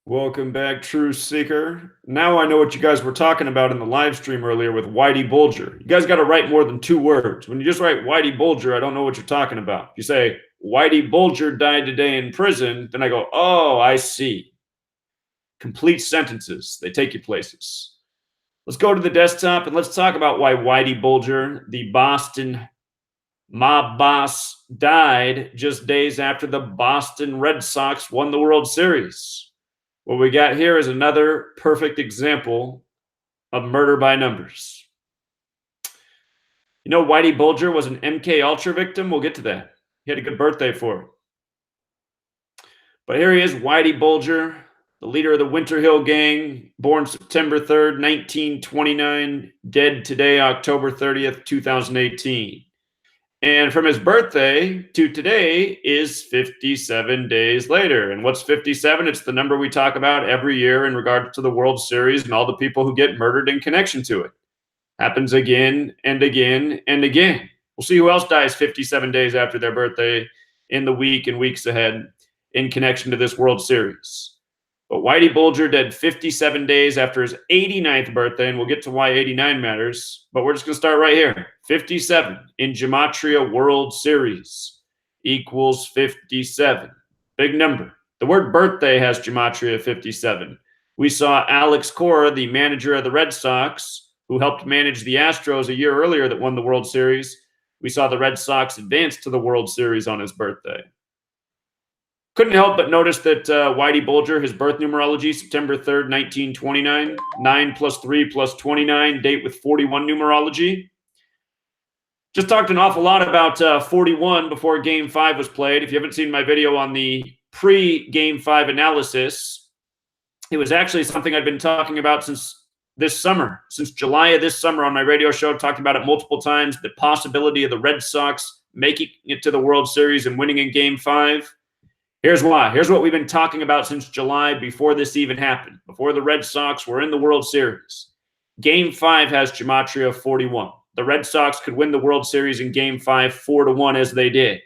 Welcome back, True Seeker. Now I know what you guys were talking about in the live stream earlier with Whitey Bulger. You guys got to write more than 2 words. When you just write Whitey Bulger, I don't know what you're talking about. If you say Whitey Bulger died today in prison, then I go, oh, I see. Complete sentences. They take you places. Let's go to the desktop and let's talk about why Whitey Bulger, the Boston mob boss, died just days after the Boston Red Sox won the World Series. What we got here is another perfect example of murder by numbers. You know, Whitey Bulger was an MK Ultra victim. We'll get to that. He had a good birthday for it. But here he is, Whitey Bulger, the leader of the Winter Hill Gang, born September 3rd, 1929, dead today, October 30th, 2018. And from his birthday to today is 57 days later. And what's 57? It's the number we talk about every year in regard to the World Series and all the people who get murdered in connection to it. Happens again and again and again. We'll see who else dies 57 days after their birthday in the week and weeks ahead in connection to this World Series. But Whitey Bulger dead 57 days after his 89th birthday, and we'll get to why 89 matters. But we're just going to start right here. 57 in Gematria World Series equals 57. Big number. The word birthday has Gematria 57. We saw Alex Cora, the manager of the Red Sox, who helped manage the Astros a year earlier that won the World Series. We saw the Red Sox advance to the World Series on his birthday. Couldn't help but notice that Whitey Bulger, his birth numerology, September 3rd, 1929, 9 plus 3 plus 29, date with 41 numerology. Just talked an awful lot about 41 before Game 5 was played. If you haven't seen my video on the pre-Game 5 analysis, it was actually something I've been talking about since this summer, since July of this summer on my radio show. Talked about it multiple times, the possibility of the Red Sox making it to the World Series and winning in Game 5. Here's why. Here's what we've been talking about since July before this even happened, before the Red Sox were in the World Series. Game 5 has Gematria 41. The Red Sox could win the World Series in Game 5 4-1 as they did.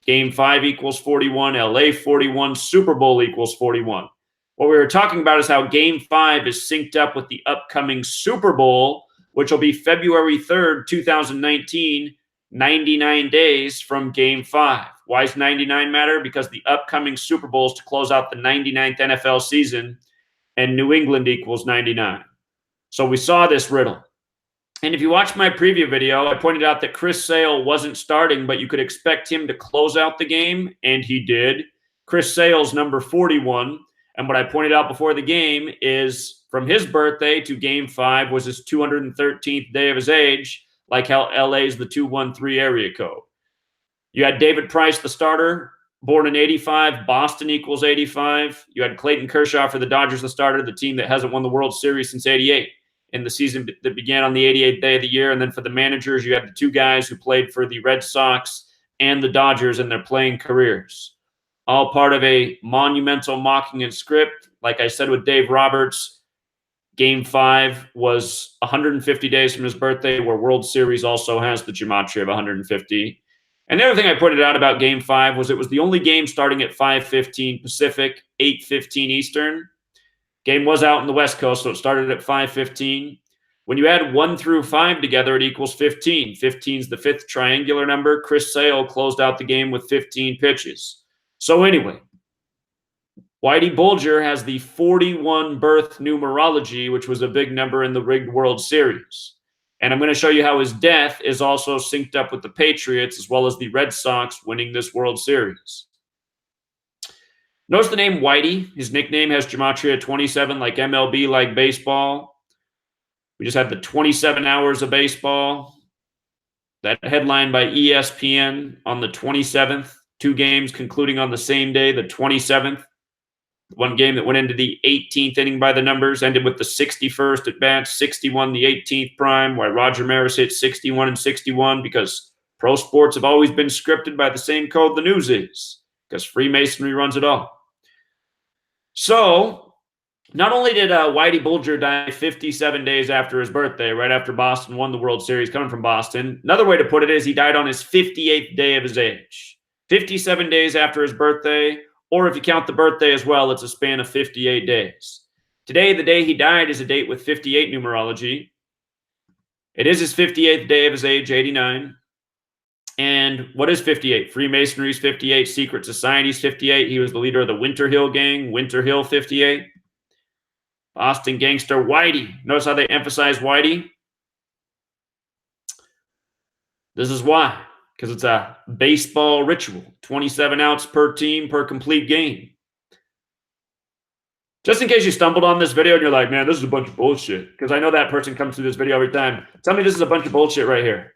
Game 5 equals 41, LA 41, Super Bowl equals 41. What we were talking about is how Game 5 is synced up with the upcoming Super Bowl, which will be February 3rd, 2019, 99 days from Game 5. Why does 99 matter? Because the upcoming Super Bowl is to close out the 99th NFL season, and New England equals 99. So we saw this riddle. And if you watch my preview video, I pointed out that Chris Sale wasn't starting, but you could expect him to close out the game, and he did. Chris Sale's number 41. And what I pointed out before the game is from his birthday to Game 5 was his 213th day of his age, like how LA's the 213 area code. You had David Price, the starter, born in 85. Boston equals 85. You had Clayton Kershaw for the Dodgers, the starter, the team that hasn't won the World Series since 88, in the season that began on the 88th day of the year. And then for the managers, you had the two guys who played for the Red Sox and the Dodgers in their playing careers. All part of a monumental mocking and script. Like I said with Dave Roberts, Game 5 was 150 days from his birthday, where World Series also has the Gematria of 150. And the other thing I pointed out about Game 5 was it was the only game starting at 5:15 Pacific, 8:15 Eastern. Game was out in the West Coast, so it started at 5:15. When you add 1 through 5 together, it equals 15. 15 is the fifth triangular number. Chris Sale closed out the game with 15 pitches. So anyway, Whitey Bulger has the 41 birth numerology, which was a big number in the rigged World Series. And I'm going to show you how his death is also synced up with the Patriots as well as the Red Sox winning this World Series. Notice the name Whitey. His nickname has Gematria 27, like MLB, like baseball. We just had the 27 hours of baseball. That headline by ESPN on the 27th. 2 games concluding on the same day, the 27th. One game that went into the 18th inning by the numbers, ended with the 61st at bat, 61 the 18th prime, why Roger Maris hit 61 and 61, because pro sports have always been scripted by the same code the news is, because Freemasonry runs it all. So not only did Whitey Bulger die 57 days after his birthday, right after Boston won the World Series, coming from Boston, another way to put it is he died on his 58th day of his age. 57 days after his birthday, Or if you count the birthday as well, it's a span of 58 days. Today, the day he died, is a date with 58 numerology. It is his 58th day of his age, 89. And what is 58? Freemasonry's 58, secret society's 58. He was the leader of the Winter Hill Gang, Winter Hill 58. Boston gangster Whitey. Notice how they emphasize Whitey? This is why. Because it's a baseball ritual. 27 outs per team per complete game. Just in case you stumbled on this video and you're like, man, this is a bunch of bullshit. Because I know that person comes through this video every time. Tell me this is a bunch of bullshit right here.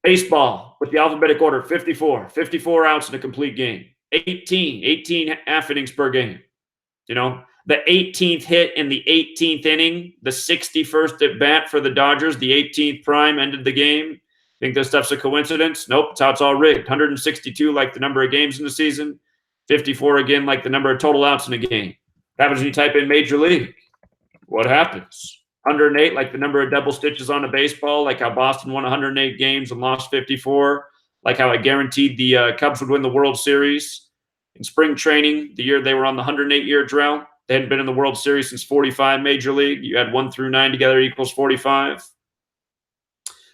Baseball with the alphabetic order, 54. 54 outs in a complete game. 18 half innings per game. You know, the 18th hit in the 18th inning, the 61st at bat for the Dodgers, the 18th prime ended the game. Think this stuff's a coincidence? Nope, it's how it's all rigged. 162 like the number of games in the season. 54 again like the number of total outs in a game. What happens when you type in Major League? What happens? 108 like the number of double stitches on a baseball, like how Boston won 108 games and lost 54, like how I guaranteed the Cubs would win the World Series. In spring training, the year they were on the 108-year drought, they hadn't been in the World Series since 45 Major League. You add 1 through 9 together equals 45.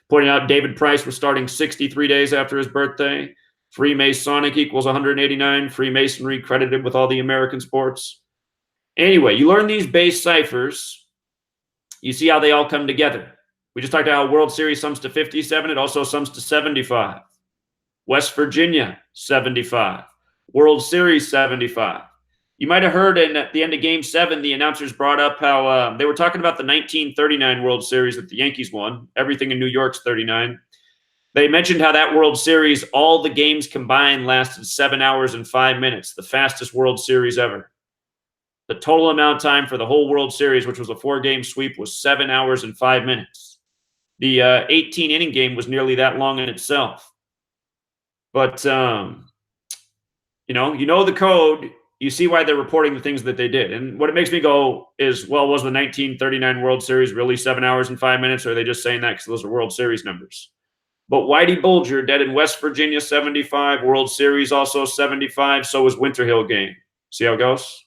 Pointing out David Price was starting 63 days after his birthday. Freemasonic equals 189. Freemasonry credited with all the American sports. Anyway, you learn these base ciphers. You see how they all come together. We just talked about how World Series sums to 57. It also sums to 75. West Virginia, 75. World Series, 75. You might have heard at the end of Game 7, the announcers brought up how they were talking about the 1939 World Series that the Yankees won. Everything in New York's 39. They mentioned how that World Series, all the games combined, lasted 7 hours and 5 minutes, the fastest World Series ever. The total amount of time for the whole World Series, which was a 4-game sweep, was 7 hours and 5 minutes. The 18-inning game was nearly that long in itself. But, you know the code. You see why they're reporting the things that they did. And what it makes me go is, well, was the 1939 World Series really 7 hours and 5 minutes, or are they just saying that because those are World Series numbers? But Whitey Bulger, dead in West Virginia, 75. World Series also 75. So was Winter Hill Gang. See how it goes?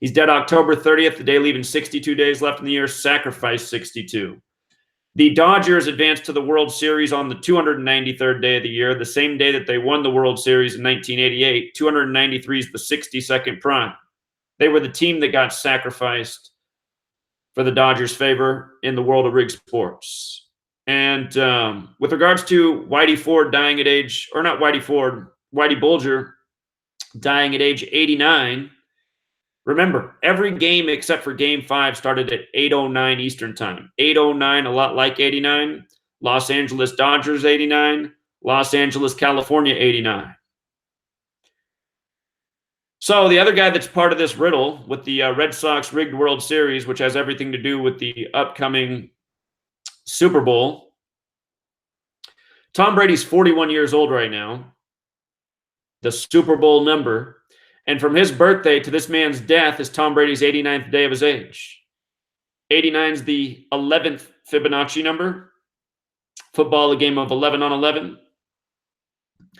He's dead October 30th, the day leaving 62 days left in the year, sacrificed 62. The Dodgers advanced to the World Series on the 293rd day of the year, the same day that they won the World Series in 1988. 293 is the 62nd prime. They were the team that got sacrificed for the Dodgers' favor in the world of rigged sports. And with regards to Whitey Ford dying at age, or not Whitey Ford, Whitey Bulger dying at age 89, remember, every game except for Game 5 started at 8:09 Eastern Time. 8:09, a lot like 89. Los Angeles Dodgers, 89. Los Angeles, California, 89. So the other guy that's part of this riddle with the Red Sox rigged World Series, which has everything to do with the upcoming Super Bowl. Tom Brady's 41 years old right now. The Super Bowl number. And from his birthday to this man's death is Tom Brady's 89th day of his age. 89 is the 11th Fibonacci number. Football, a game of 11 on 11. If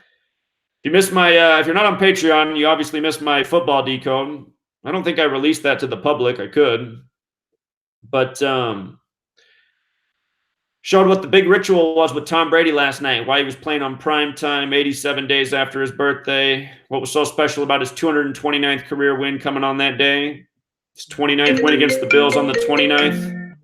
you missed my, if you're not on Patreon, you obviously missed my football decode. I don't think I released that to the public. I could. But showed what the big ritual was with Tom Brady last night, why he was playing on prime time 87 days after his birthday, what was so special about his 229th career win coming on that day, his 29th win against the Bills on the 29th.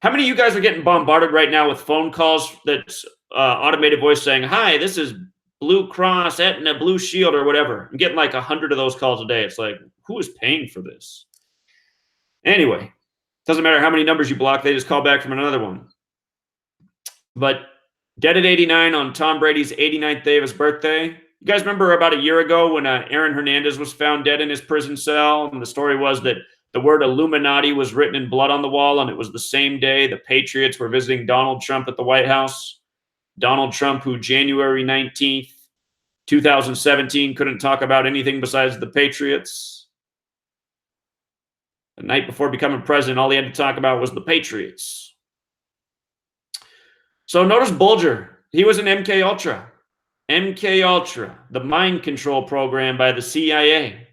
How many of you guys are getting bombarded right now with phone calls that's automated voice saying, hi, this is Blue Cross, Aetna, Blue Shield, or whatever? I'm getting like 100 of those calls a day. It's like, who is paying for this? Anyway, doesn't matter how many numbers you block, they just call back from another one. But dead at 89 on Tom Brady's 89th day of his birthday. You guys remember about a year ago when Aaron Hernandez was found dead in his prison cell? And the story was that the word Illuminati was written in blood on the wall, and it was the same day the Patriots were visiting Donald Trump at the White House. Donald Trump, who January 19th, 2017, couldn't talk about anything besides the Patriots. The night before becoming president, all he had to talk about was the Patriots. So notice Bulger. He was an MK Ultra. MK Ultra, the mind control program by the CIA,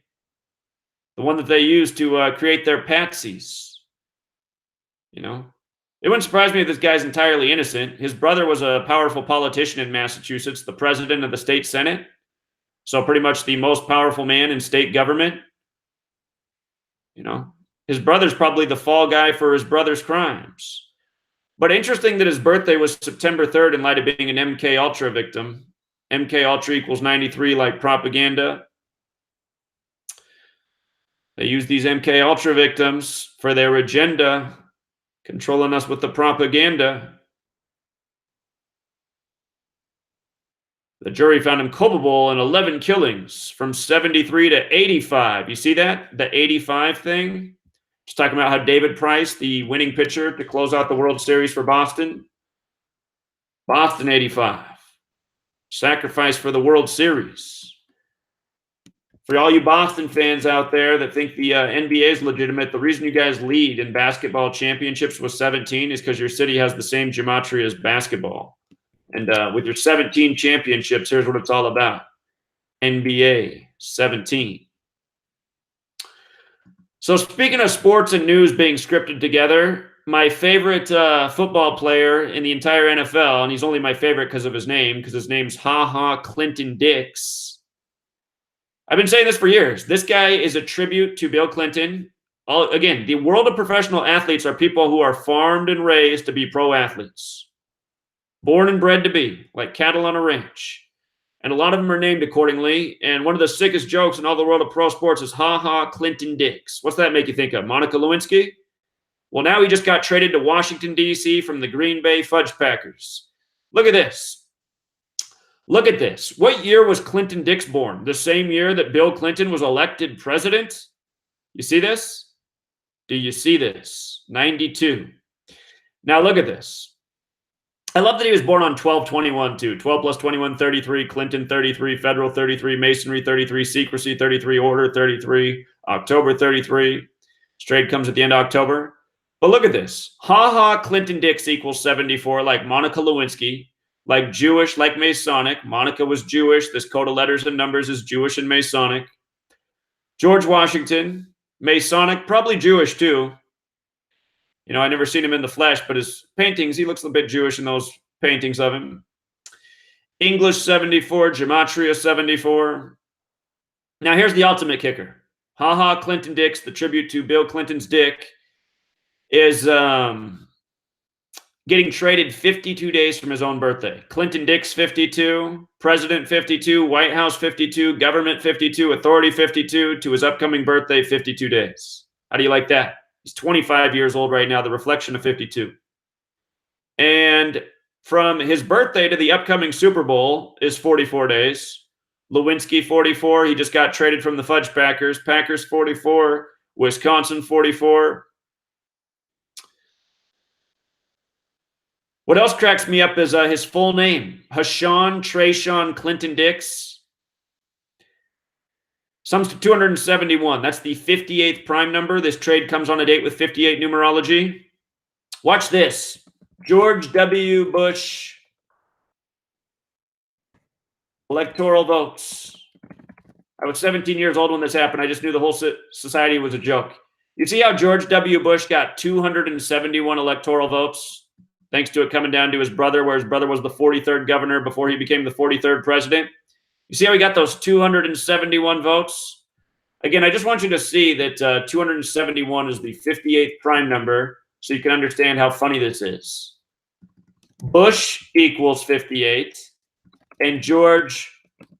the one that they used to create their patsies. You know, it wouldn't surprise me if this guy's entirely innocent. His brother was a powerful politician in Massachusetts, the president of the state senate, so pretty much the most powerful man in state government. You know, his brother's probably the fall guy for his brother's crimes. But interesting that his birthday was September 3rd in light of being an MK Ultra victim. MK Ultra equals 93 like propaganda. They use these MK Ultra victims for their agenda, controlling us with the propaganda. The jury found him culpable in 11 killings from 73 to 85. You see that? The 85 thing? Just talking about how David Price, the winning pitcher to close out the World Series for Boston. Boston 85. Sacrifice for the World Series. For all you Boston fans out there that think the NBA is legitimate, the reason you guys lead in basketball championships with 17 is because your city has the same gematria as basketball. And with your 17 championships, here's what it's all about. NBA 17. So speaking of sports and news being scripted together, my favorite football player in the entire NFL, and he's only my favorite because of his name, because his name's Clinton-Dix. I've been saying this for years. This guy is a tribute to Bill Clinton. Again, the world of professional athletes are people who are farmed and raised to be pro athletes. Born and bred to be, like cattle on a ranch. And a lot of them are named accordingly. And one of the sickest jokes in all the world of pro sports is Clinton-Dix. What's that make you think of? Monica Lewinsky? Well, now he just got traded to Washington, D.C. from the Green Bay Fudge Packers. Look at this. Look at this. What year was Clinton-Dix born? The same year that Bill Clinton was elected president? You see this? Do you see this? 92. Now look at this. I love that he was born on 12/21 too. 12 plus 21, 33. Clinton, 33. Federal, 33. Masonry, 33. Secrecy, 33. Order, 33. October, 33. Straight comes at the end of October. But look at this. Clinton-Dix equals 74, like Monica Lewinsky. Like Jewish, like Masonic. Monica was Jewish. This code of letters and numbers is Jewish and Masonic. George Washington, Masonic, probably Jewish too. You know, I never seen him in the flesh, but his paintings, he looks a bit Jewish in those paintings of him. English 74, Gematria 74. Now here's the ultimate kicker. Clinton-Dix, the tribute to Bill Clinton's dick, is getting traded 52 days from his own birthday. Clinton-Dix 52, President 52, White House 52, Government 52, Authority 52, to his upcoming birthday 52 days. How do you like that? He's 25 years old right now, the reflection of 52. And from his birthday to the upcoming Super Bowl is 44 days. Lewinsky 44, he just got traded from the Fudge Packers. Packers 44, Wisconsin 44. What else cracks me up is his full name, Hashawn Trayshawn Clinton-Dix. Sums to 271. That's the 58th prime number. This trade comes on a date with 58 numerology. Watch this. George W. Bush electoral votes. I was 17 years old when this happened. I just knew the whole society was a joke. You see how George W. Bush got 271 electoral votes? Thanks to it coming down to his brother, where his brother was the 43rd governor before he became the 43rd president. You see how he got those 271 votes? Again, I just want you to see that 271 is the 58th prime number, so you can understand how funny this is. Bush equals 58, and George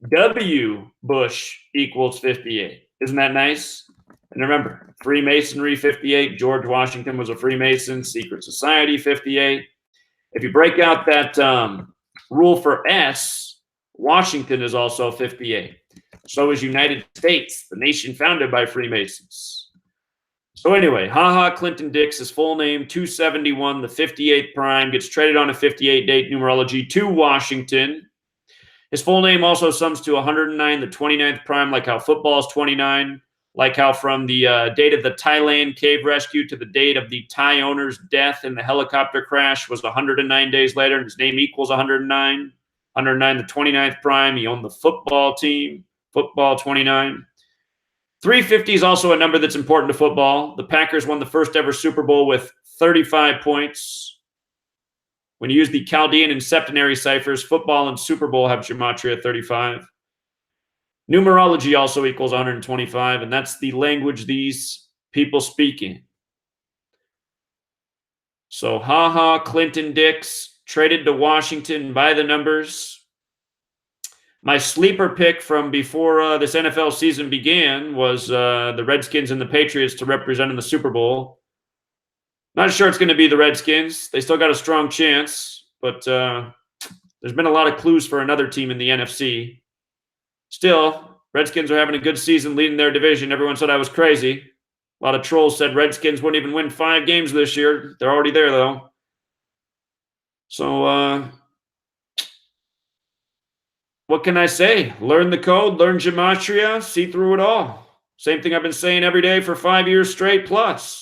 W. Bush equals 58. Isn't that nice? And remember, Freemasonry 58, George Washington was a Freemason, secret society 58. If you break out that rule for S, Washington is also 58. So is United States, the nation founded by Freemasons. So anyway, Clinton-Dix, his full name, 271, the 58th prime, gets traded on a 58-date numerology to Washington. His full name also sums to 109, the 29th prime, like how football is 29. Like how from the date of the Thailand cave rescue to the date of the Thai owner's death in the helicopter crash was 109 days later, and his name equals 109. 109, the 29th prime. He owned the football team, football 29. 350 is also a number that's important to football. The Packers won the first ever Super Bowl with 35 points. When you use the Chaldean and septenary ciphers, football and Super Bowl have Gematria 35. Numerology also equals 125, and that's the language these people speak in. So, Clinton-Dix traded to Washington by the numbers. My sleeper pick from before this NFL season began was the Redskins and the Patriots to represent in the Super Bowl. Not sure it's going to be the Redskins. They still got a strong chance, but there's been a lot of clues for another team in the NFC. Still, Redskins are having a good season leading their division. Everyone said I was crazy. A lot of trolls said Redskins wouldn't even win 5 games this year. They're already there, though. So, what can I say? Learn the code, learn Gematria, see through it all. Same thing I've been saying every day for 5 years straight plus.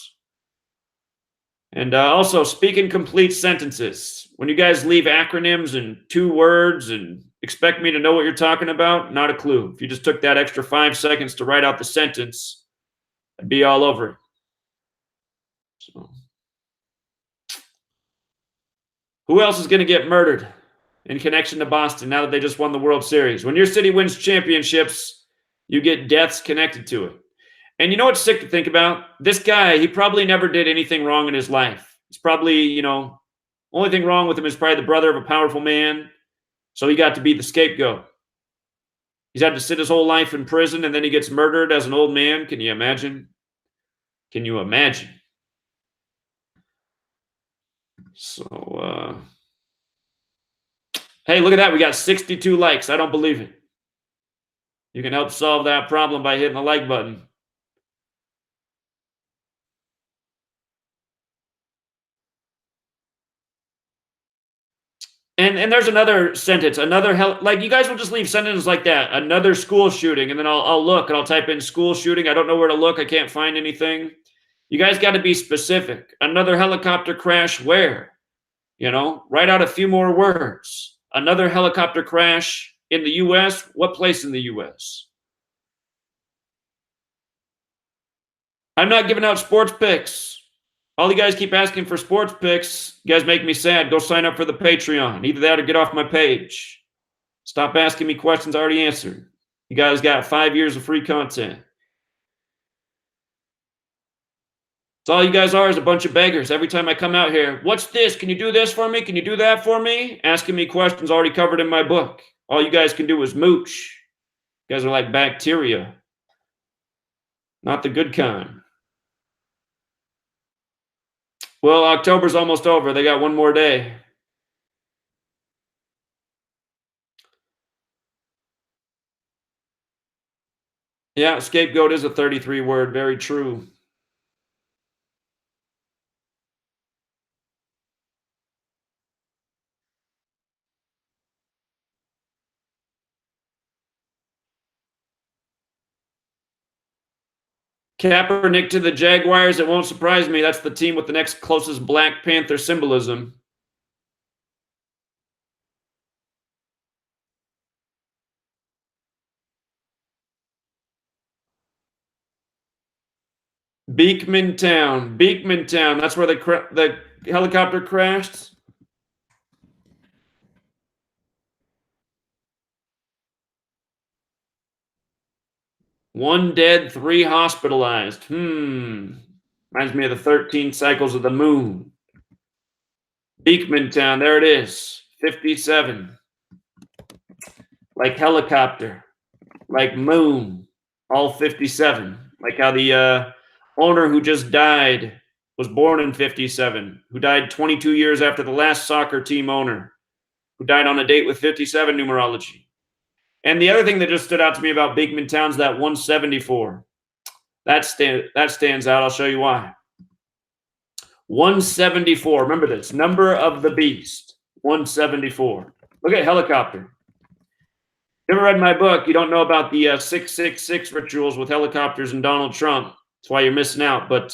And also, speak in complete sentences. When you guys leave acronyms and 2 words and expect me to know what you're talking about, not a clue. If you just took that extra 5 seconds to write out the sentence, I'd be all over it. So, who else is going to get murdered in connection to Boston now that they just won the World Series? When your city wins championships, you get deaths connected to it. And you know what's sick to think about? This guy, he probably never did anything wrong in his life. It's probably, only thing wrong with him is probably the brother of a powerful man. So he got to be the scapegoat. He's had to sit his whole life in prison, and then he gets murdered as an old man. Can you imagine? Can you imagine? So, hey, look at that. We got 62 likes. I don't believe it. You can help solve that problem by hitting the like button. And there's another sentence, like you guys will just leave sentences like that. Another school shooting, and then I'll look and I'll type in school shooting. I don't know where to look. I can't find anything. You guys got to be specific. Another helicopter crash where? Write out a few more words. Another helicopter crash in the U.S. What place in the U.S.? I'm not giving out sports picks. All you guys keep asking for sports picks, you guys make me sad. Go sign up for the Patreon. Either that or get off my page. Stop asking me questions I already answered. You guys got 5 years of free content. That's all you guys are, is a bunch of beggars. Every time I come out here, what's this? Can you do this for me? Can you do that for me? Asking me questions already covered in my book. All you guys can do is mooch. You guys are like bacteria. Not the good kind. Well, October's almost over. They got 1 more day. Yeah, scapegoat is a 33 word. Very true. Kaepernick to the Jaguars. It won't surprise me. That's the team with the next closest Black Panther symbolism. Beekman Town. That's where the helicopter crashed. One dead, 3 hospitalized. Reminds me of the 13 cycles of the moon. Beekman Town, there it is. 57. Like helicopter. Like moon. All 57. Like how the owner who just died was born in 57. Who died 22 years after the last soccer team owner. Who died on a date with 57 numerology. And the other thing that just stood out to me about Beekman Town's that 174. That stands out. I'll show you why. 174. Remember this. Number of the beast. 174. Look at helicopter. You ever read my book? You don't know about the 666 rituals with helicopters and Donald Trump. That's why you're missing out. But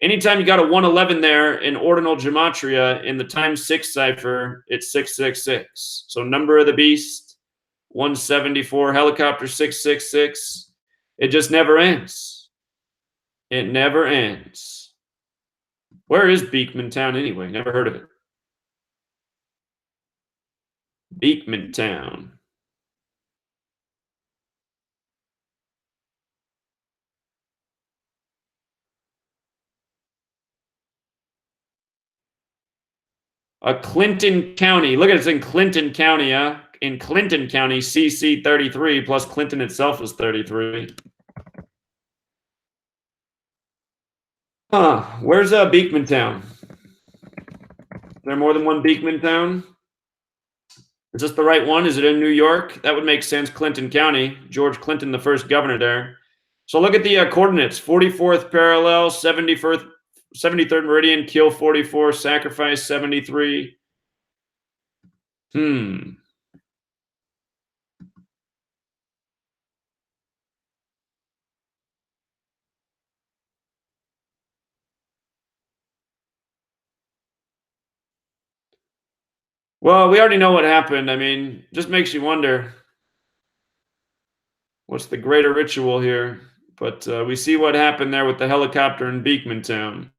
Anytime you got a 111 there in ordinal gematria in the times 6 cipher, it's 666. So number of the beast, 174, helicopter 666. It just never ends. It never ends. Where is Beekman Town anyway? Never heard of it. Beekman Town. Clinton County. Look at it, it's in Clinton County, huh? In Clinton County, CC 33 plus Clinton itself is 33. Huh. Where's Beekman Town? Is there more than one Beekman Town? Is this the right one? Is it in New York? That would make sense. Clinton County. George Clinton, the first governor there. So look at the coordinates. 44th parallel, 71st, 73rd meridian, kill 44, sacrifice 73. Well, we already know what happened. I mean, just makes you wonder what's the greater ritual here. But we see what happened there with the helicopter in Beekman Town.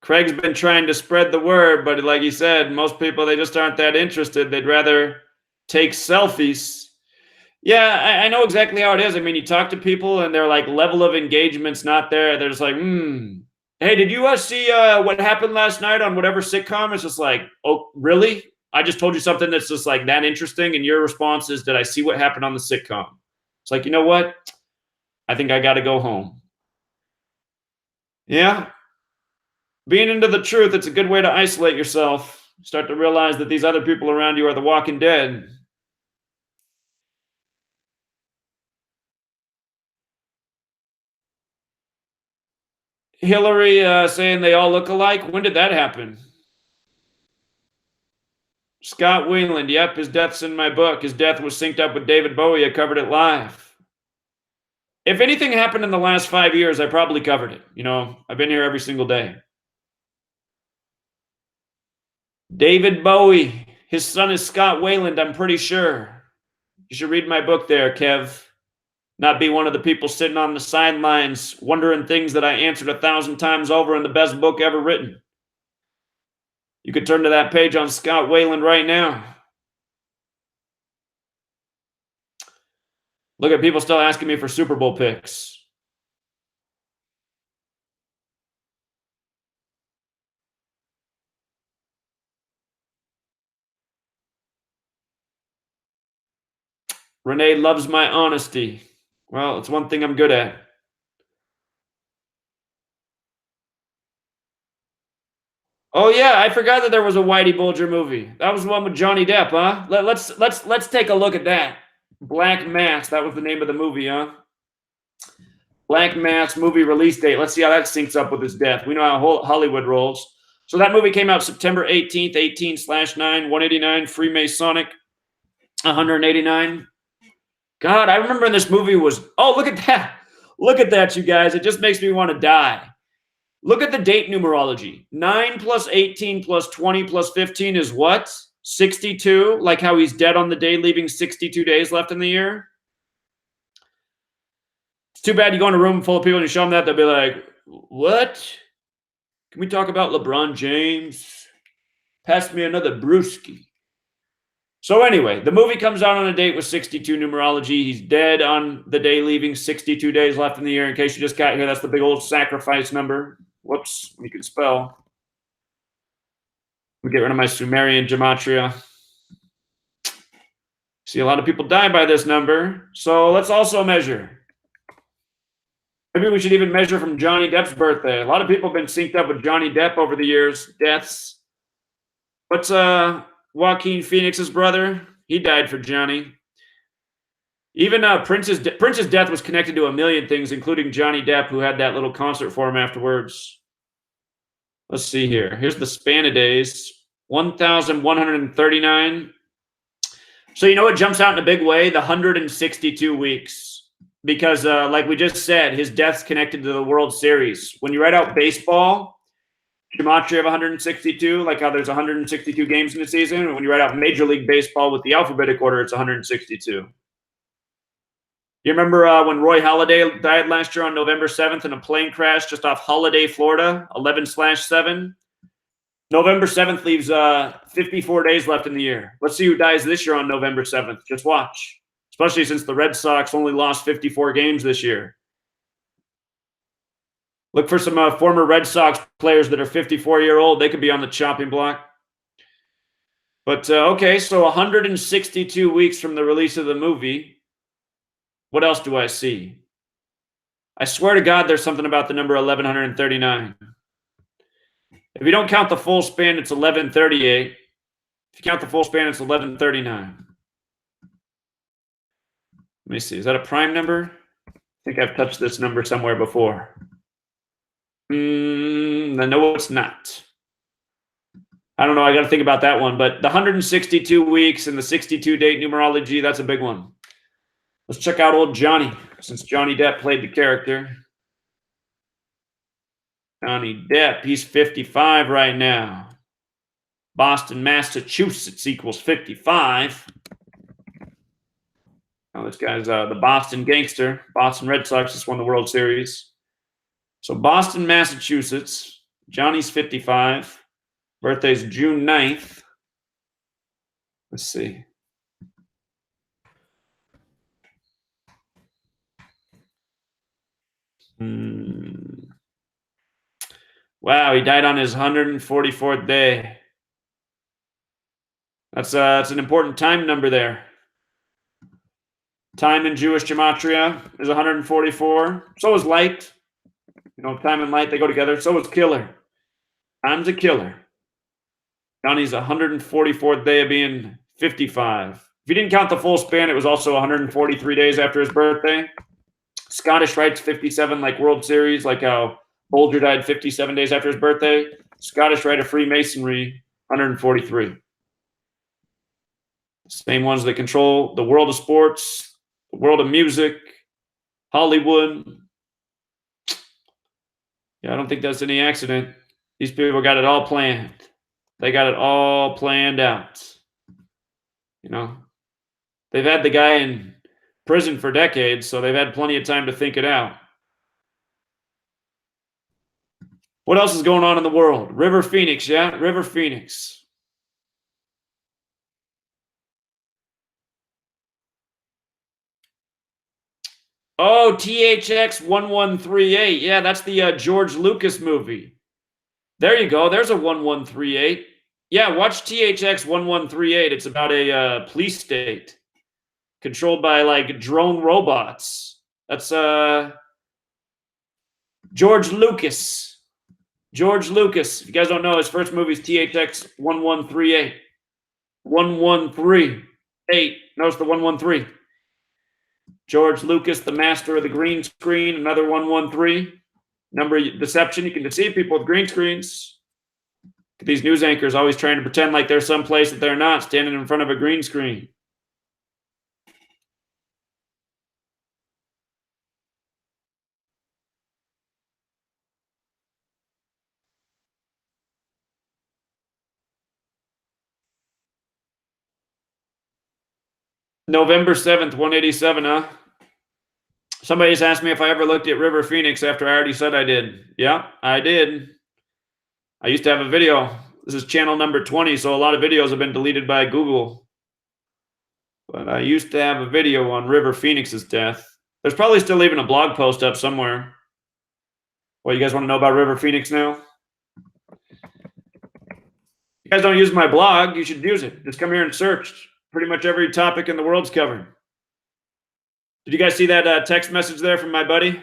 Craig's been trying to spread the word, but like he said, most people, they just aren't that interested. They'd rather take selfies. Yeah, I know exactly how it is. I mean, you talk to people and their like level of engagement's not there. They're just like, hey, did you see what happened last night on whatever sitcom? It's just like, oh, really? I just told you something that's just like that interesting. And your response is, did I see what happened on the sitcom? It's like, you know what? I think I got to go home. Yeah. Being into the truth, it's a good way to isolate yourself. Start to realize that these other people around you are the walking dead. Hillary saying they all look alike. When did that happen? Scott Wayland. Yep, his death's in my book. His death was synced up with David Bowie. I covered it live. If anything happened in the last 5 years, I probably covered it. You know, I've been here every single day. David Bowie. His son is Scott Wayland, I'm pretty sure. You should read my book there, Kev. Not be one of the people sitting on the sidelines wondering things that I answered 1,000 times over in the best book ever written. You could turn to that page on Scott Wayland right now. Look at people still asking me for Super Bowl picks. Renee loves my honesty. Well, it's one thing I'm good at. Oh yeah, I forgot that there was a Whitey Bulger movie. That was the one with Johnny Depp, huh? Let's take a look at that. Black Mass. That was the name of the movie, huh? Black Mass movie release date. Let's see how that syncs up with his death. We know how Hollywood rolls. So that movie came out September 18th, 18/9, 189, Freemasonic, 189. God, I remember when this movie was. Oh, look at that. Look at that, you guys. It just makes me want to die. Look at the date numerology. 9 plus 18 plus 20 plus 15 is what? 62? Like how he's dead on the day, leaving 62 days left in the year? It's too bad you go in a room full of people and you show them that, they'll be like, what? Can we talk about LeBron James? Pass me another brewski. So anyway, the movie comes out on a date with 62 numerology. He's dead on the day, leaving 62 days left in the year. In case you just got here, that's the big old sacrifice number. Whoops, you can spell. Let me get rid of my Sumerian gematria. See, a lot of people die by this number. So let's also measure. Maybe we should even measure from Johnny Depp's birthday. A lot of people have been synced up with Johnny Depp over the years. Deaths. What's Joaquin Phoenix's brother? He died for Johnny. Even Prince's death was connected to a million things, including Johnny Depp, who had that little concert for him afterwards. Let's see here. Here's the span of days. 1,139. So you know what jumps out in a big way? The 162 weeks. Because like we just said, his death's connected to the World Series. When you write out baseball, Gematria of 162, like how there's 162 games in the season. And when you write out Major League Baseball with the alphabetic order, it's 162. You remember when Roy Halladay died last year on November 7th in a plane crash just off Holiday, Florida, 11/7? November 7th leaves 54 days left in the year. Let's see who dies this year on November 7th. Just watch, especially since the Red Sox only lost 54 games this year. Look for some former Red Sox players that are 54-year-old. They could be on the chopping block. But okay, so 162 weeks from the release of the movie. What else do I see? I swear to God, there's something about the number 1,139. If you don't count the full span, it's 1138. If you count the full span, it's 1139. Let me see. Is that a prime number? I think I've touched this number somewhere before. No, it's not. I don't know. I got to think about that one. But the 162 weeks and the 62 date numerology, that's a big one. Let's check out old Johnny, since Johnny Depp played the character. Johnny Depp, he's 55 right now. Boston, Massachusetts equals 55. Now this guy's the Boston gangster. Boston Red Sox just won the World Series. So Boston, Massachusetts. Johnny's 55. Birthday's June 9th. Let's see. Wow, he died on his 144th day. That's an important time number there. Time in Jewish gematria is 144. So is light. You know, time and light, they go together. So is killer. Time's a killer. Johnny's 144th day of being 55. If you didn't count the full span, it was also 143 days after his birthday. Scottish Rite's 57, like World Series, like how Bulger died 57 days after his birthday. Scottish Rite of Freemasonry, 143. Same ones that control the world of sports, the world of music, Hollywood. Yeah, I don't think that's any accident. These people got it all planned. They got it all planned out. You know, they've had the guy in prison for decades, so they've had plenty of time to think it out. What else is going on in the world? River Phoenix, yeah? River Phoenix. Oh, THX 1138. Yeah, that's the George Lucas movie. There you go. There's a 1138. Yeah, watch THX 1138. It's about a police state controlled by like drone robots. That's George Lucas. George Lucas. If you guys don't know, his first movie is THX 1138. 1138. Notice the 113. George Lucas, the master of the green screen, another 113. Number deception. You can deceive people with green screens. These news anchors always trying to pretend like they're someplace that they're not, standing in front of a green screen. November 7th, 187, huh? Somebody's asked me if I ever looked at River Phoenix after I already said I did. Yeah, I did. I used to have a video. This is channel number 20, so a lot of videos have been deleted by Google. But I used to have a video on River Phoenix's death. There's probably still even a blog post up somewhere. Well, you guys want to know about River Phoenix now? You guys don't use my blog, you should use it. Just come here and search. Pretty much every topic in the world's covered. Did you guys see that text message there from my buddy?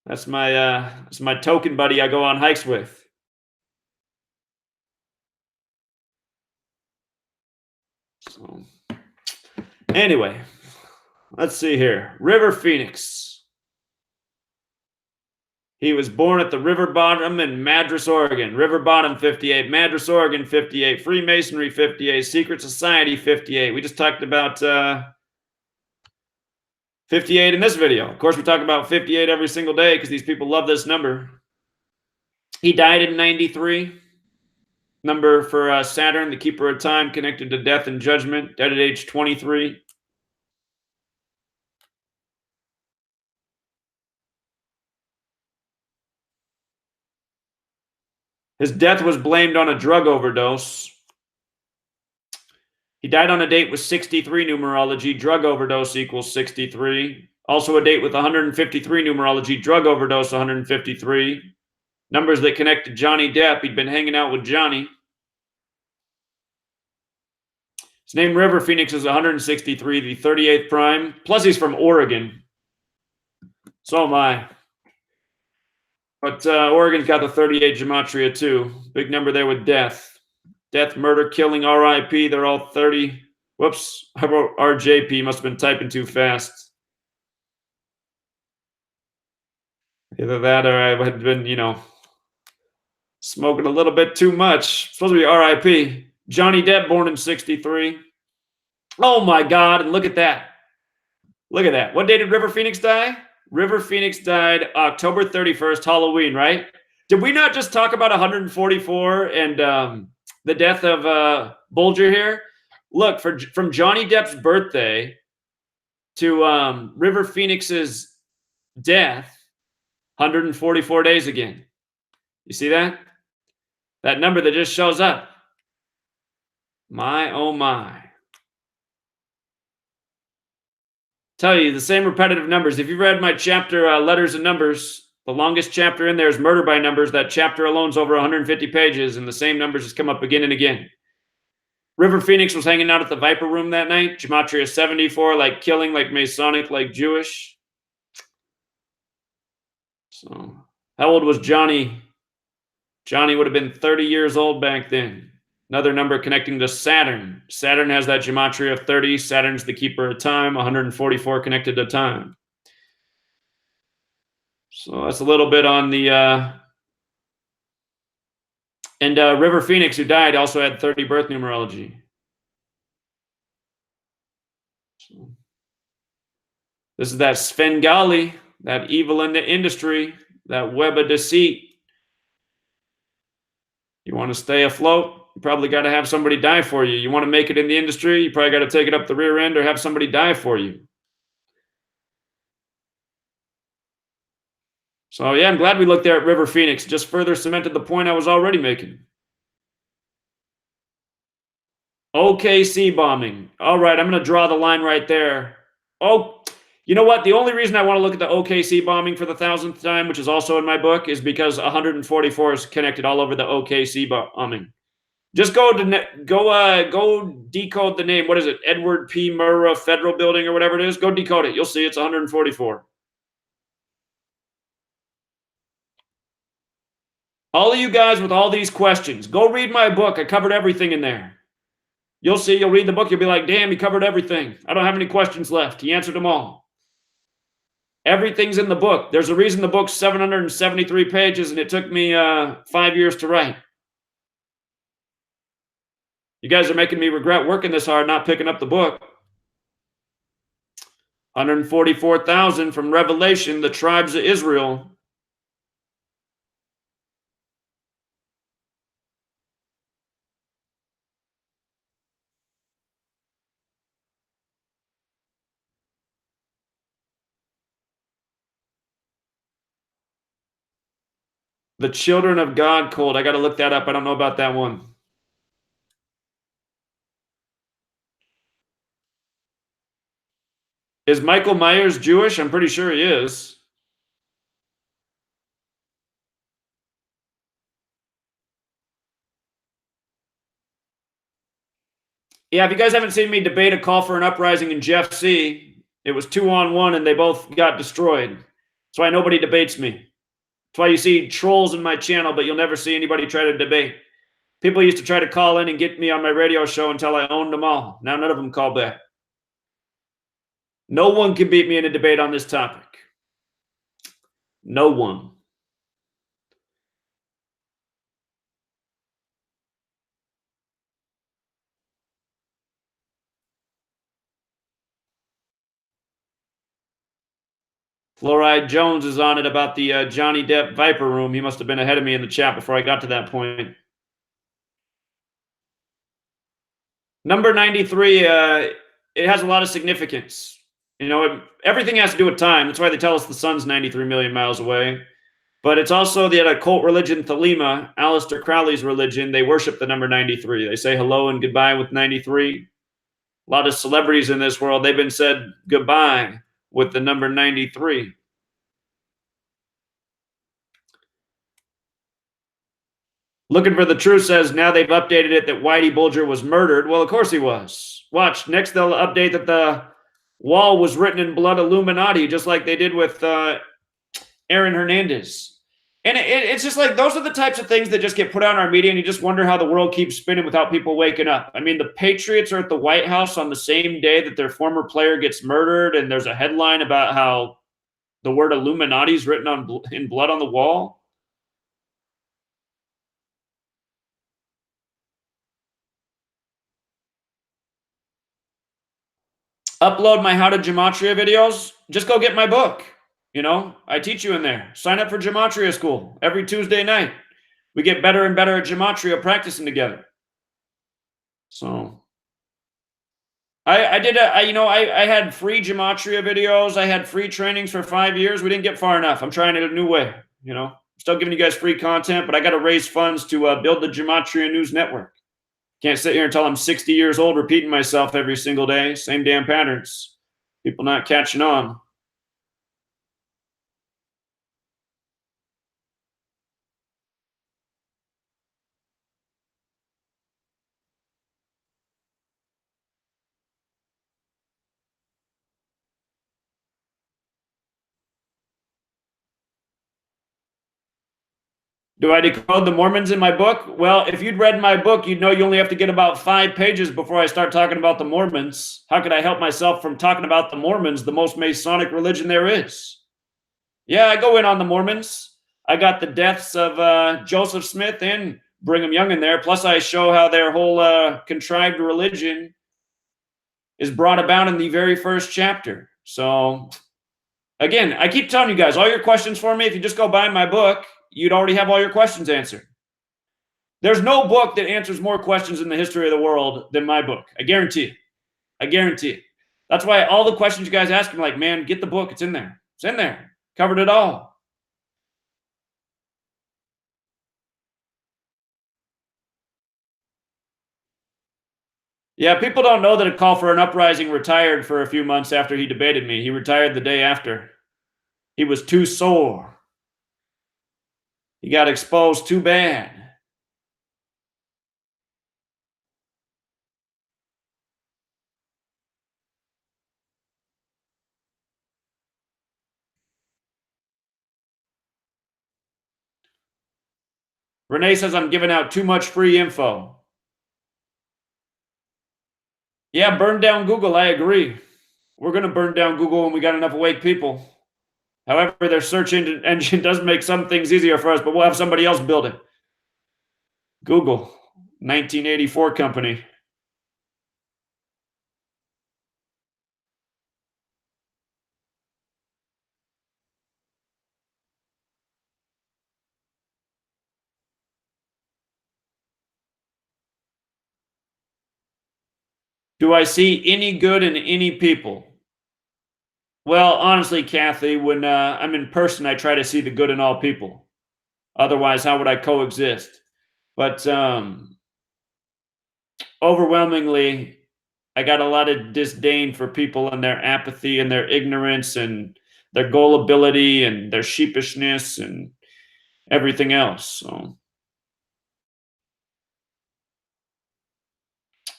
That's my token buddy I go on hikes with. So, anyway, let's see here. River Phoenix. He was born at the River Bottom in Madras, Oregon. River Bottom, 58. Madras, Oregon, 58. Freemasonry, 58. Secret Society, 58. We just talked about 58 in this video. Of course, we talk about 58 every single day because these people love this number. He died in 93. Number for Saturn, the keeper of time, connected to death and judgment. Dead at age 23. His death was blamed on a drug overdose. He died on a date with 63 numerology. Drug overdose equals 63. Also a date with 153 numerology. Drug overdose 153. Numbers that connect to Johnny Depp. He'd been hanging out with Johnny. His name River Phoenix is 163, the 38th prime. Plus he's from Oregon. So am I. But Oregon's got the 38 Gematria too. Big number there with death. Death, murder, killing, RIP. They're all 30. Whoops. I wrote RJP. Must have been typing too fast. Either that or I had been, smoking a little bit too much. It's supposed to be RIP. Johnny Depp, born in 63. Oh my God. And look at that. Look at that. What day did River Phoenix die? River Phoenix died October 31st, Halloween, right? Did we not just talk about 144 and the death of Bulger here? Look, from Johnny Depp's birthday to River Phoenix's death, 144 days again. You see that? That number that just shows up. My, oh my. Tell you, the same repetitive numbers. If you've read my chapter, Letters and Numbers, the longest chapter in there is Murder by Numbers. That chapter alone is over 150 pages, and the same numbers just come up again and again. River Phoenix was hanging out at the Viper Room that night. Gematria 74, like killing, like Masonic, like Jewish. So, how old was Johnny? Johnny would have been 30 years old back then. Another number connecting to Saturn. Saturn has that Gematria of 30. Saturn's the keeper of time. 144 connected to time. So that's a little bit on the... And River Phoenix, who died, also had 30 birth numerology. So, this is that Svengali, that evil in the industry, that web of deceit. You want to stay afloat? You probably got to have somebody die for you. You want to make it in the industry? You probably got to take it up the rear end or have somebody die for you. So, yeah, I'm glad we looked there at River Phoenix. Just further cemented the point I was already making. OKC bombing. All right, I'm going to draw the line right there. Oh, you know what? The only reason I want to look at the OKC bombing for the 1,000th time, which is also in my book, is because 144 is connected all over the OKC bombing. Just go decode the name. What is it? Edward P. Murrah Federal Building or whatever it is. Go decode it. You'll see it's 144. All of you guys with all these questions, go read my book. I covered everything in there. You'll see, you'll read the book. You'll be like, damn, he covered everything. I don't have any questions left. He answered them all. Everything's in the book. There's a reason the book's 773 pages and it took me 5 years to write. You guys are making me regret working this hard, not picking up the book. 144,000 from Revelation, the tribes of Israel. The Children of God cult. I got to look that up. I don't know about that one. Is Michael Myers Jewish? I'm pretty sure he is. Yeah, if you guys haven't seen me debate a call for an uprising in Jeff C., it was 2-on-1 and they both got destroyed. That's why nobody debates me. That's why you see trolls in my channel, but you'll never see anybody try to debate. People used to try to call in and get me on my radio show until I owned them all. Now none of them call back. No one can beat me in a debate on this topic. No one. Fluoride Jones is on it about the Johnny Depp Viper Room. He must have been ahead of me in the chat before I got to that point. Number 93, it has a lot of significance. You know, everything has to do with time. That's why they tell us the sun's 93 million miles away. But it's also the occult religion Thelema, Aleister Crowley's religion. They worship the number 93. They say hello and goodbye with 93. A lot of celebrities in this world, they've been said goodbye with the number 93. Looking for the Truth says now they've updated it that Whitey Bulger was murdered. Well, of course he was. Watch. Next, they'll update that the wall was written in blood Illuminati, just like they did with Aaron Hernandez. And it's just like those are the types of things that just get put out in our media, and you just wonder how the world keeps spinning without people waking up. I mean, the Patriots are at the White House on the same day that their former player gets murdered, and there's a headline about how the word Illuminati is written in blood on the wall. Upload my How to Gematria videos. Just go get my book. You know, I teach you in there. Sign up for Gematria School every Tuesday night. We get better and better at Gematria practicing together. So I had free Gematria videos. I had free trainings for 5 years. We didn't get far enough. I'm trying it a new way. You know, still giving you guys free content, but I got to raise funds to build the Gematria News Network. Can't sit here until I'm 60 years old repeating myself every single day. Same damn patterns. People not catching on. Do I decode the Mormons in my book? Well, if you'd read my book, you'd know you only have to get about 5 pages before I start talking about the Mormons. How could I help myself from talking about the Mormons, the most Masonic religion there is? Yeah, I go in on the Mormons. I got the deaths of Joseph Smith and Brigham Young in there. Plus, I show how their whole contrived religion is brought about in the very first chapter. So, again, I keep telling you guys, all your questions for me, if you just go buy my book, you'd already have all your questions answered. There's no book that answers more questions in the history of the world than my book. I guarantee it. I guarantee it. That's why all the questions you guys ask me, like, man, get the book. It's in there. It's in there. Covered it all. Yeah, people don't know that a call for an uprising retired for a few months after he debated me. He retired the day after. He was too sore. He got exposed too bad. Renee says I'm giving out too much free info. Yeah, burn down Google. I agree. We're going to burn down Google when we got enough awake people. However, their search engine does make some things easier for us, but we'll have somebody else build it. Google, 1984 company. Do I see any good in any people? Well, honestly, Kathy, when I'm in person, I try to see the good in all people. Otherwise, how would I coexist? But overwhelmingly, I got a lot of disdain for people and their apathy and their ignorance and their gullibility and their sheepishness and everything else. So,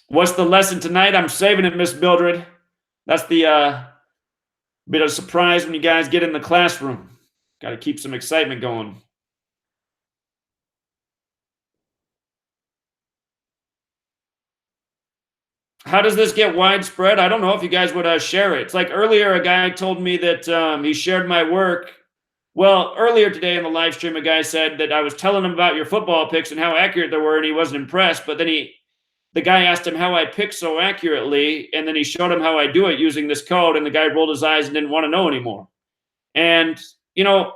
what's the lesson tonight? I'm saving it, Miss Mildred. That's the bit of surprise when you guys get in the classroom. Got to keep some excitement going. How does this get widespread? I don't know if you guys would share it. It's like earlier, a guy told me that he shared my work. Well, earlier today in the live stream, a guy said that I was telling him about your football picks and how accurate they were, and he wasn't impressed. But then the guy asked him how I pick so accurately, and then he showed him how I do it using this code, and the guy rolled his eyes and didn't want to know anymore. And, you know,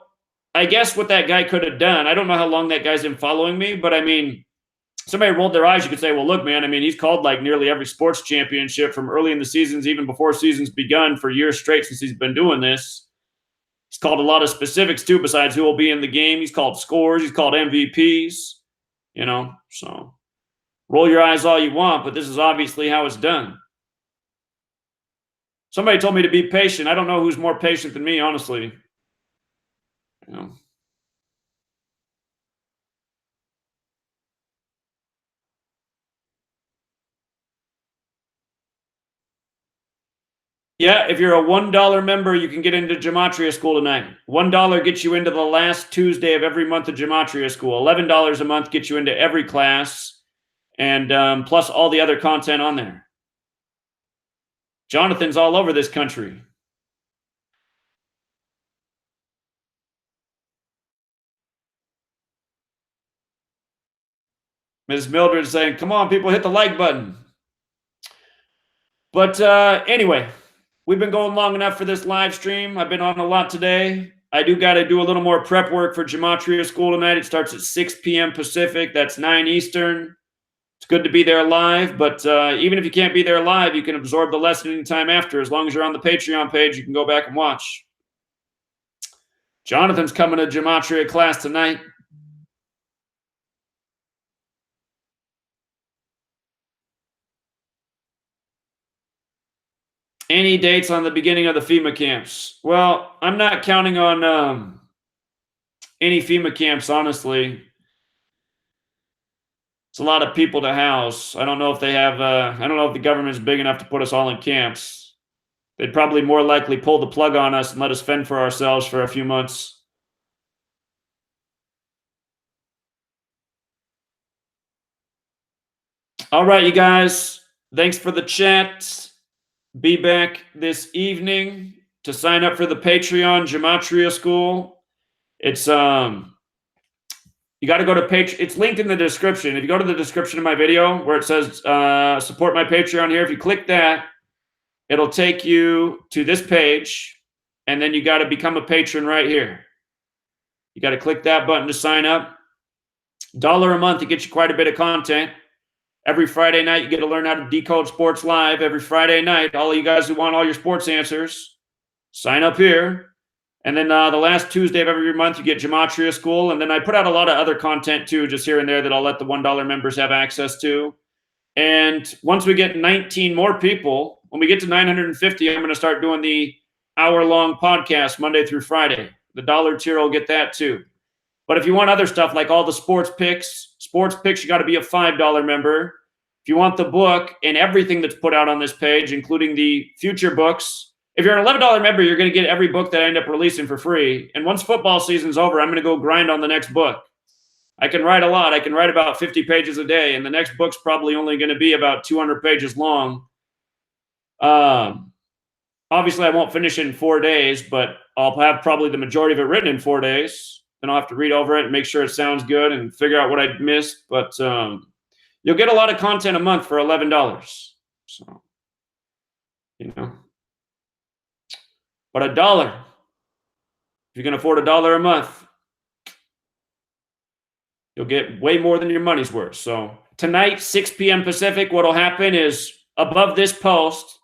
I guess what that guy could have done, I don't know how long that guy's been following me, but I mean, somebody rolled their eyes. You could say, well, look, man, I mean, he's called like nearly every sports championship from early in the seasons, even before seasons begun, for years straight since he's been doing this. He's called a lot of specifics too, besides who will be in the game. He's called scores. He's called MVPs, you know, so roll your eyes all you want, but this is obviously how it's done. Somebody told me to be patient. I don't know who's more patient than me, honestly. You know. Yeah, if you're a $1 member, you can get into Gematria school tonight. $1 gets you into the last Tuesday of every month of Gematria school. $11 a month gets you into every class, and plus all the other content on there. Jonathan's all over this country. Ms. Mildred saying, come on, people, hit the like button. But anyway, we've been going long enough for this live stream. I've been on a lot today. I do got to do a little more prep work for Gematria school tonight. It starts at 6 p.m. Pacific. That's 9 Eastern. It's good to be there live, but even if you can't be there live, you can absorb the lesson anytime after. As long as you're on the Patreon page, you can go back and watch. Jonathan's coming to Gematria class tonight. Any dates on the beginning of the FEMA camps? Well, I'm not counting on any FEMA camps, honestly. It's a lot of people to house. I don't know if they have, I don't know if the government's big enough to put us all in camps. They'd probably more likely pull the plug on us and let us fend for ourselves for a few months. All right, you guys. Thanks for the chat. Be back this evening to sign up for the Patreon Gematria School. It's you got to go to Patreon. It's linked in the description. If you go to the description of my video where it says support my Patreon here, if you click that, it'll take you to this page, and then you got to become a patron right here. You got to click that button to sign up. $1 a month to get you quite a bit of content. Every Friday night, you get to learn how to decode sports live. Every Friday night, all of you guys who want all your sports answers, sign up here. And then the last Tuesday of every month, you get Gematria School. And then I put out a lot of other content, too, just here and there that I'll let the $1 members have access to. And once we get 19 more people, when we get to 950, I'm going to start doing the hour-long podcast Monday through Friday. The dollar tier will get that, too. But if you want other stuff like all the sports picks, you got to be a $5 member. If you want the book and everything that's put out on this page, including the future books, if you're an $11 member, you're going to get every book that I end up releasing for free. And once football season's over, I'm going to go grind on the next book. I can write a lot. I can write about 50 pages a day, and the next book's probably only going to be about 200 pages long. Obviously, I won't finish it in 4 days, but I'll have probably the majority of it written in 4 days. Then I'll have to read over it and make sure it sounds good and figure out what I missed. But you'll get a lot of content a month for $11. So, you know. But $1, if you can afford $1 a month, you'll get way more than your money's worth. So tonight, 6 p.m. Pacific, what'll happen is above this post,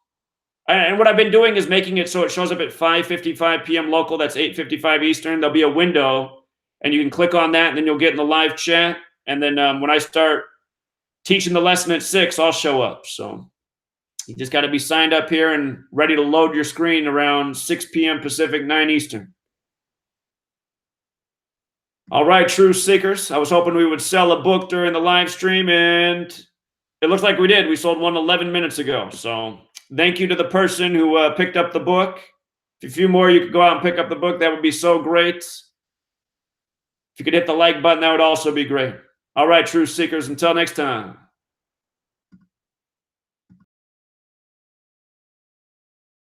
and what I've been doing is making it so it shows up at 5:55 p.m. local. That's 8:55 Eastern. There'll be a window, and you can click on that, and then you'll get in the live chat. And then when I start teaching the lesson at 6, I'll show up. So you just got to be signed up here and ready to load your screen around 6 p.m. Pacific, 9 Eastern. All right, True Seekers. I was hoping we would sell a book during the live stream, and it looks like we did. We sold one 11 minutes ago. So thank you to the person who picked up the book. If a few more you could go out and pick up the book, that would be so great. If you could hit the like button, that would also be great. All right, True Seekers, until next time.